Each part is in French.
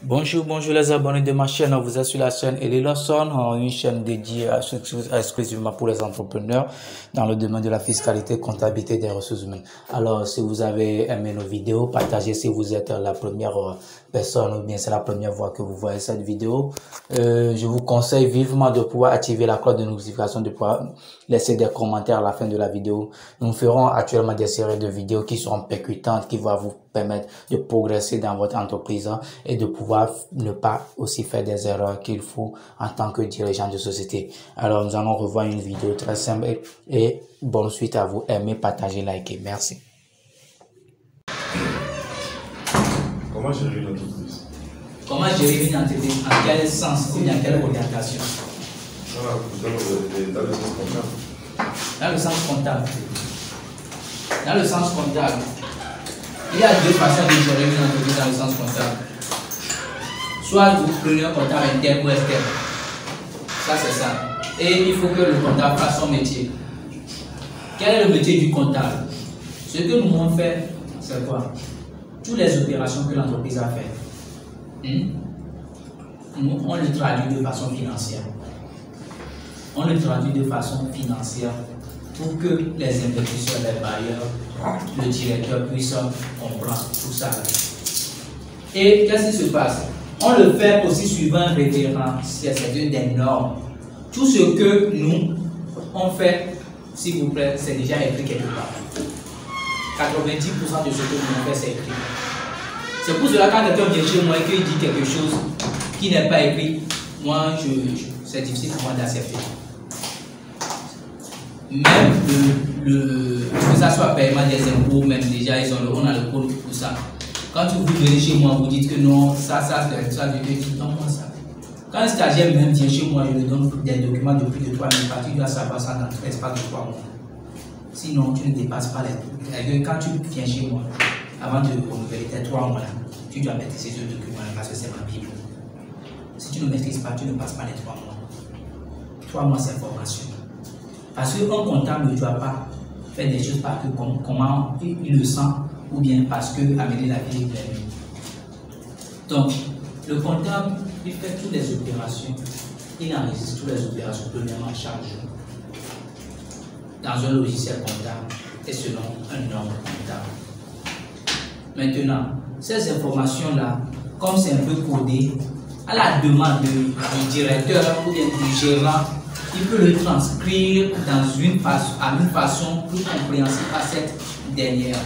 Bonjour, bonjour les abonnés de ma chaîne. Vous êtes sur la chaîne Eli Lawson, une chaîne dédiée exclusivement pour les entrepreneurs dans le domaine de la fiscalité, comptabilité et des ressources humaines. Alors, si vous avez aimé nos vidéos, partagez si vous êtes la première personne ou bien c'est la première fois que vous voyez cette vidéo. Je vous conseille vivement de pouvoir activer la cloche de notification, de pouvoir laisser des commentaires à la fin de la vidéo. Nous ferons actuellement des séries de vidéos qui seront percutantes, qui vont vous permettre de progresser dans votre entreprise et de pouvoir ne pas aussi faire des erreurs qu'il faut en tant que dirigeant de société. Alors, nous allons revoir une vidéo très simple et bonne suite à vous. Aimez, partagez, likez. Merci. Comment gérer une entreprise? Comment gérer une entreprise? En quel sens ou dans quelle orientation? Dans le sens comptable. Dans le sens comptable. Dans le sens comptable, il y a deux façons de gérer une entreprise dans le sens comptable. Soit vous prenez un comptable interne ou externe. Ça, c'est ça. Et il faut que le comptable fasse son métier. Quel est le métier du comptable? Ce que nous avons fait, c'est quoi? Toutes les opérations que l'entreprise a faites, nous, on le traduit de façon financière. On le traduit de façon financière pour que les investisseurs, les bailleurs, le directeur puissent comprendre tout ça. Et qu'est-ce qui se passe? On le fait aussi suivant un référentiel, c'est-à-dire des normes. Tout ce que nous, on fait, s'il vous plaît, c'est déjà écrit quelque part. 90% de ce que nous fait, c'est écrit. C'est pour cela que quand quelqu'un vient chez moi et qu'il dit quelque chose qui n'est pas écrit, moi, c'est difficile pour moi d'accepter. Même que ça soit paiement des impôts, même déjà, on a le code pour ça. Quand vous venez chez moi, vous dites que non, ça, je te dis, non, moi, ça. Quand un stagiaire même vient chez moi, je lui donne des documents de plus de 3000 pages, tu dois savoir ça dans l'espace de 3 mois. Sinon, tu ne dépasses pas les. Quand tu viens chez moi, avant de renouveler tes 3 mois là, tu dois maîtriser ce document là parce que c'est ma Bible. Si tu ne maîtrises pas, tu ne passes pas les 3 mois. 3 mois, c'est formation. Parce qu'un comptable ne doit pas faire des choses parce que comment il le sent ou bien parce que amener la vie est. Donc, le comptable, il fait toutes les opérations, il enregistre toutes les opérations premièrement chaque jour dans un logiciel comptable et selon un ordre comptable. Maintenant, ces informations-là, comme c'est un peu codé, à la demande du directeur ou bien du gérant, il peut le transcrire à une façon plus compréhensible à cette dernière.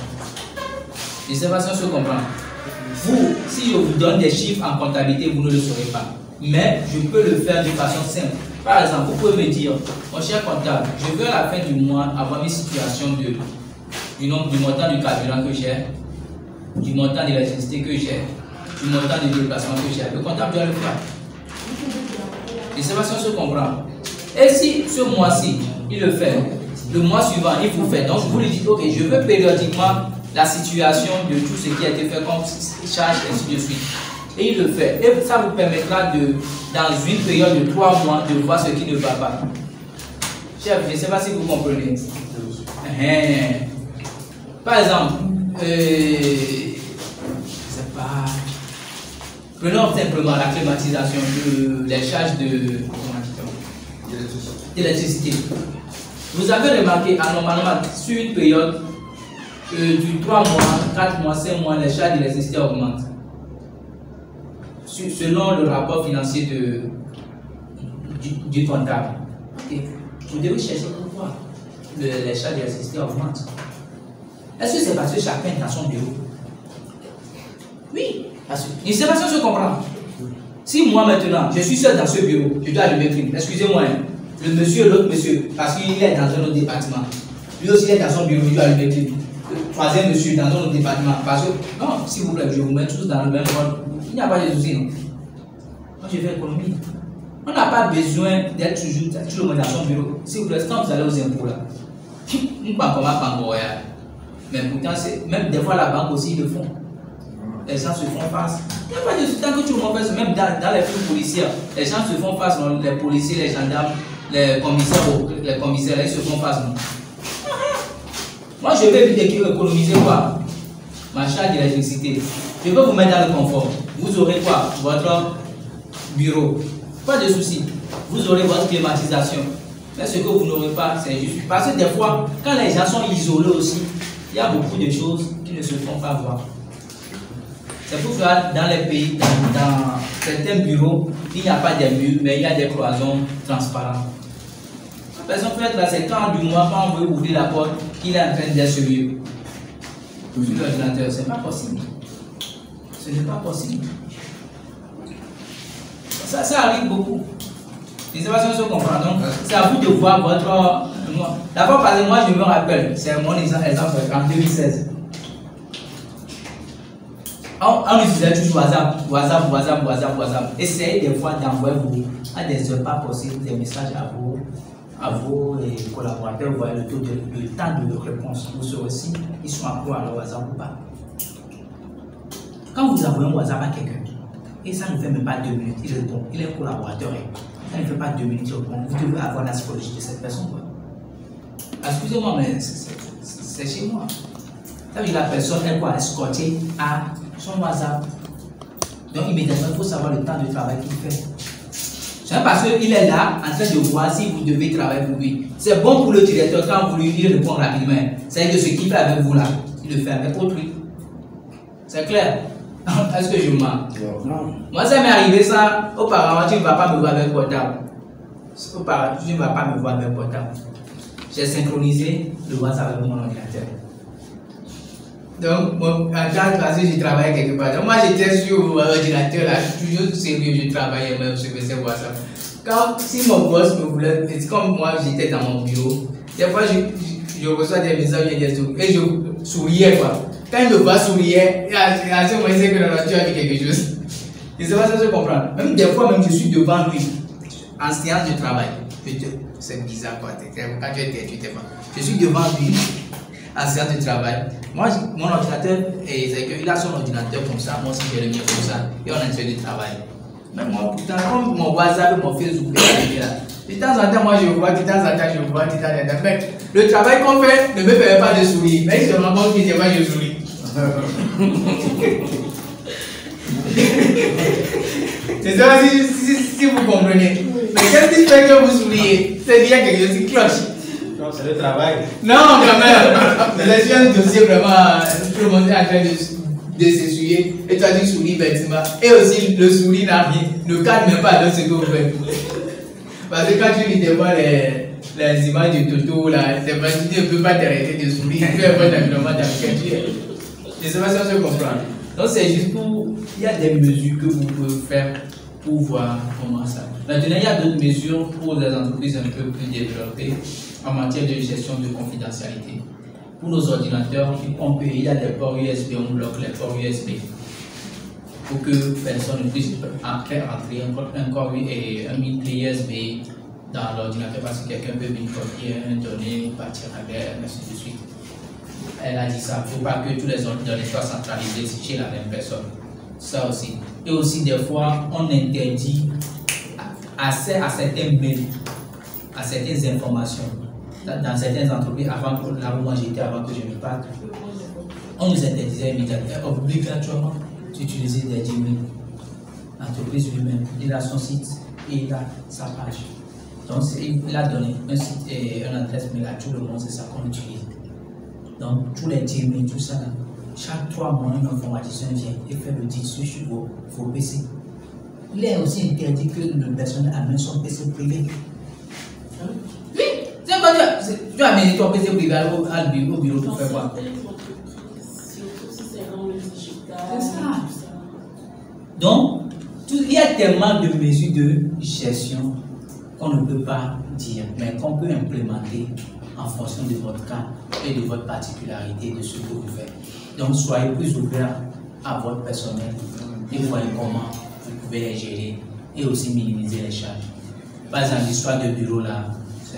Je ne sais pas si on se comprend. Vous, si je vous donne des chiffres en comptabilité, vous ne le saurez pas. Mais je peux le faire de façon simple. Par exemple, vous pouvez me dire, mon cher comptable, je veux à la fin du mois avoir une situation du montant du carburant que j'ai, du montant de l'électricité que j'ai, du montant de déplacement que j'ai. Le comptable doit le faire. Je ne sais pas si on se comprend. Et si ce mois-ci, il le fait, le mois suivant, il vous fait. Donc, vous lui dites, ok, je veux périodiquement la situation de tout ce qui a été fait comme charge, ainsi de suite. Et il le fait. Et ça vous permettra dans une période de 3 mois, de voir ce qui ne va pas. Chef, je ne sais pas si vous comprenez. Par exemple, je ne sais pas. Prenons simplement la climatisation, les charges d'électricité. Vous avez remarqué, anormalement, sur une période du 3 mois, 4 mois, 5 mois, les charges d'électricité augmentent. Selon le rapport financier du comptable. Okay. Vous devez chercher pourquoi les charges d'électricité augmentent. Est-ce que c'est parce que chacun est dans son bureau? Oui. Parce que, je ne sais pas si on se comprend. Si moi maintenant, je suis seul dans ce bureau, je dois allumer le film. Excusez-moi, le monsieur, l'autre monsieur, parce qu'il est dans un autre département. Lui aussi il est dans son bureau, il doit allumer le film. Le troisième monsieur dans un autre département. Parce que, non, s'il vous plaît, je vous mets tous dans le même ordre. Il n'y a pas de souci, non? Moi, je fais économie. On n'a pas besoin d'être toujours tout le monde dans son bureau. S'il vous plaît, quand vous allez aux impôts là, mais pourtant, même des fois, la banque aussi, ils le font. Les gens se font face. Il n'y a pas de souci, tant que tout le monde fait, même dans les films policiers, les gens se font face, non? Les policiers, les gendarmes, les commissaires, ils se font face. Non? Moi, je vais économiser quoi? Ma charge d'électricité. Je peux vous mettre dans le confort. Vous aurez quoi? Votre bureau. Pas de souci. Vous aurez votre climatisation. Mais ce que vous n'aurez pas, c'est juste. Parce que des fois, quand les gens sont isolés aussi, il y a beaucoup de choses qui ne se font pas voir. C'est pourquoi dans les pays, dans certains bureaux, il n'y a pas de murs, mais il y a des cloisons transparentes. La personne peut être là, c'est quand du mois, quand on veut ouvrir la porte, qu'il est en train d'être sur l'ordinateur. Ce n'est pas possible. Ce n'est pas possible. Ça arrive beaucoup. Je ne sais pas si on se comprend. Donc, c'est à vous de voir votre. D'abord, parce que moi, je me rappelle, c'est mon exemple en 2016. On utilisait toujours WhatsApp. Essayez des fois d'envoyer à des heures pas possibles des messages à vos collaborateurs. Vous voyez le temps de réponse. Vous saurez si ils sont accros à leur WhatsApp ou pas. Quand vous envoyez un WhatsApp à quelqu'un, et ça ne fait même pas 2 minutes, il répond. Il est collaborateur. Ça ne fait pas 2 minutes, il répond. Vous devez avoir la psychologie de cette personne. Excusez-moi, mais c'est chez moi. Ça veut dire la personne est quoi? Escortée à son WhatsApp. Donc immédiatement, il faut savoir le temps de travail qu'il fait. C'est parce qu'il est là en train de voir si vous devez travailler pour lui. C'est bon pour le directeur quand vous lui répondez rapidement. C'est que ce qu'il fait avec vous là, il le fait avec autrui. C'est clair? Est-ce que je mens? Non. Moi, ça m'est arrivé ça. Auparavant, tu ne vas pas me voir avec portable. Auparavant, tu ne vas pas me voir avec portable. J'ai synchronisé le WhatsApp avec mon ordinateur. Donc, en tant que je travaillais quelque part. Donc, moi, j'étais sur l'ordinateur là, toujours sérieux, je travaillais même sur ce WhatsApp. Si mon boss me voulait, comme moi, j'étais dans mon bureau, des fois, je reçois des messages et je souriais quoi. Quand il me voit sourire, à ce moment, il sait que tu as dit quelque chose. Et c'est pas ça que je comprends. Même des fois, même je suis devant lui, en séance de travail. C'est bizarre quoi. Quand tu es têtu, tu t'es pas. Je suis devant lui, en séance de travail. Moi, mon ordinateur, il a son ordinateur comme ça, moi aussi j'ai le mien comme ça. Et on est en train de travailler. Même moi, putain, comme mon WhatsApp, mon Facebook, de temps en temps, moi je vois, de temps en temps, je vois, de temps en temps. Mais le travail qu'on fait ne me permet pas de sourire. Mais il se rend compte que c'est moi je souris. C'est ça si vous comprenez. Mais qu'est-ce qui fait que vous souriez? C'est bien quelque chose qui cloche. Non, c'est le travail. Non, quand même. Mais là, un dossier vraiment, tout le monde est en train de s'essuyer. Et toi, tu souris bêtement. Et aussi, le sourire n'a rien. Ne calme même pas dans ce que vous faites. Parce que quand tu lis des fois les images de Toto, là, c'est vrai que tu ne peux pas t'arrêter de sourire. Tu es un environnement dans lequel tu es. Je ne sais pas si on se comprend. Donc, c'est juste pour. Il y a des mesures que vous pouvez faire pour voir comment ça. Maintenant, il y a d'autres mesures pour les entreprises un peu plus développées en matière de gestion de confidentialité. Pour nos ordinateurs, il y a des ports USB, on bloque les ports USB pour que personne ne puisse entrer un mini USB dans l'ordinateur parce que quelqu'un peut venir copier une donnée, partir avec, ainsi de suite. Elle a dit ça, il ne faut pas que tous les données soient centralisées chez la même personne. Ça aussi. Et aussi, des fois, on interdit accès à certains mails, à certaines informations. Dans certaines entreprises, avant que là où moi j'étais, avant que je me parte, on nous interdisait immédiatement, obligatoirement, d'utiliser des Gmail. L'entreprise lui-même, il a son site et il a sa page. Donc, il a donné un site et une adresse mail à tout le monde, c'est ça qu'on utilise. Donc, tous les Gmail, tout ça, là, chaque 3 mois, un informaticien vient et fait le dessus sur vos PC. Il est aussi interdit que le personnel amène son PC privé. Oui, c'est quoi tu as amené ton PC privé au bureau pour faire quoi? C'est ça. Donc, il y a tellement de mesures de gestion qu'on ne peut pas dire, mais qu'on peut implémenter en fonction de votre cas et de votre particularité, de ce que vous faites. Donc, soyez plus ouverts à votre personnel et voyez comment vous pouvez les gérer et aussi minimiser les charges. Par exemple, l'histoire de bureau là,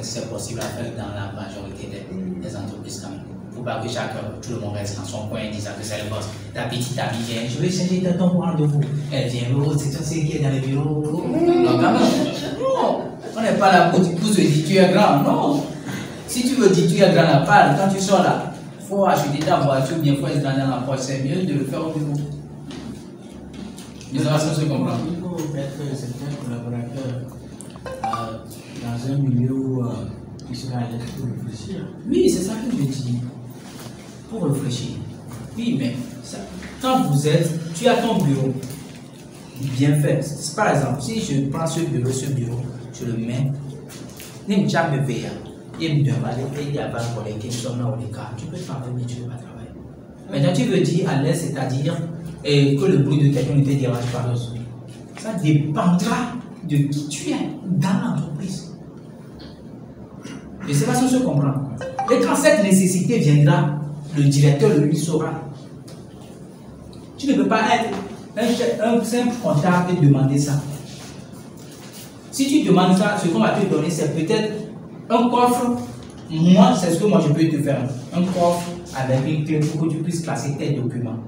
c'est possible à faire dans la majorité des entreprises quand même. Il ne faut pas que tout le monde reste dans son coin disant que c'est le boss. Ta petite amie vient, je vais changer de temps pour rendez-vous. Elle vient, oh, c'est toi qui est dans les bureaux. Non, quand même. Non, on n'est pas là pour se dire tu es grand. Non. Si tu veux dire tu es grand à part, quand tu sors là, il faut acheter ta voiture, bien faut être dans la poche. C'est mieux de le faire au bureau. Les informations se comprennent. Il faut mettre certains collaborateurs dans un milieu où ils seraient à l'aise pour réfléchir. Oui, c'est ça que je dis. Pour réfléchir. Oui, mais ça, quand vous êtes, tu as ton bureau bien fait. Par exemple, si je prends ce bureau, je le mets, même jamais veillé. Il me demande, il y a pas de collègues qui sont là au cas. Tu peux travailler, mais tu ne peux pas travailler. Maintenant, tu veux dire à l'aise, c'est-à-dire que le bruit de quelqu'un ne te dérange pas. Ça dépendra de qui tu es dans l'entreprise. Je ne sais pas si on se comprend. Et quand cette nécessité viendra, le directeur lui saura. Tu ne peux pas être un simple comptable et demander ça. Si tu demandes ça, ce qu'on va te donner, c'est peut-être un coffre. Moi, c'est ce que moi je peux te faire. Un coffre avec une clé pour que tu puisses classer tes documents.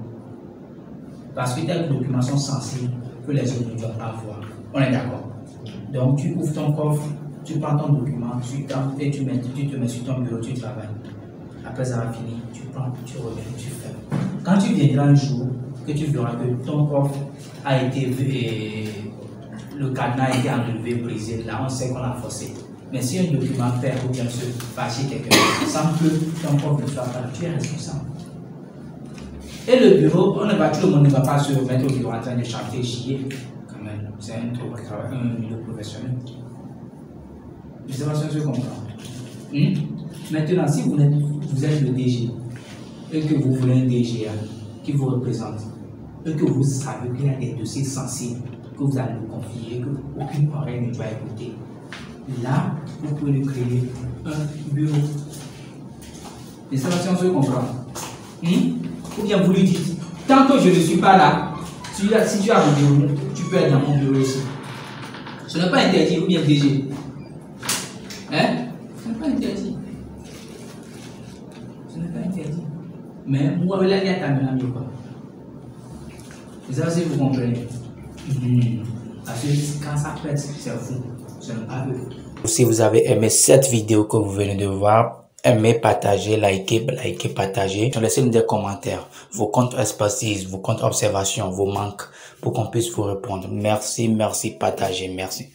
Parce que tes documents sont sensibles que les autres ne doivent pas voir. On est d'accord. Donc tu ouvres ton coffre, tu prends ton document, et tu te mets sur ton bureau, tu travailles. Après avoir fini, tu prends, tu reviens, tu fais. Quand tu viendras un jour, que tu verras que ton coffre a été le cadenas a été enlevé, brisé, là on sait qu'on a forcé. Mais si un document perd ou bien se fâcher quelque chose, sans que ton coffre ne soit pas là, tu es responsable. Et le bureau, tout le monde ne va pas se remettre au bureau en train de chanter, chier. Quand même, c'est un milieu professionnel. Je ne sais pas si je comprends. Maintenant, si vous êtes le DG et que vous voulez un DGA qui vous représente et que vous savez qu'il y a des dossiers sensibles que vous allez nous confier, que aucune oreille ne doit écouter, là, vous pouvez lui créer un bureau. Je ne sais pas si on se comprend. Ou bien vous lui dites, tant que je ne suis pas là, si tu as un bureau, tu peux être dans mon bureau aussi. Ce n'est pas interdit, ou bien DG. Hein? Ce n'est pas interdit. Ce n'est pas interdit. Mais moi, là, il y a ta main quoi. Et ça, si vous comprenez. Parce que quand ça pète, c'est fou. Ce n'est pas eux. Si vous avez aimé cette vidéo que vous venez de voir, aimez, partagez, likez, partagez. Laissez-nous des commentaires, vos comptes expertise, vos comptes observation, vos manques, pour qu'on puisse vous répondre. Merci, partagez, merci.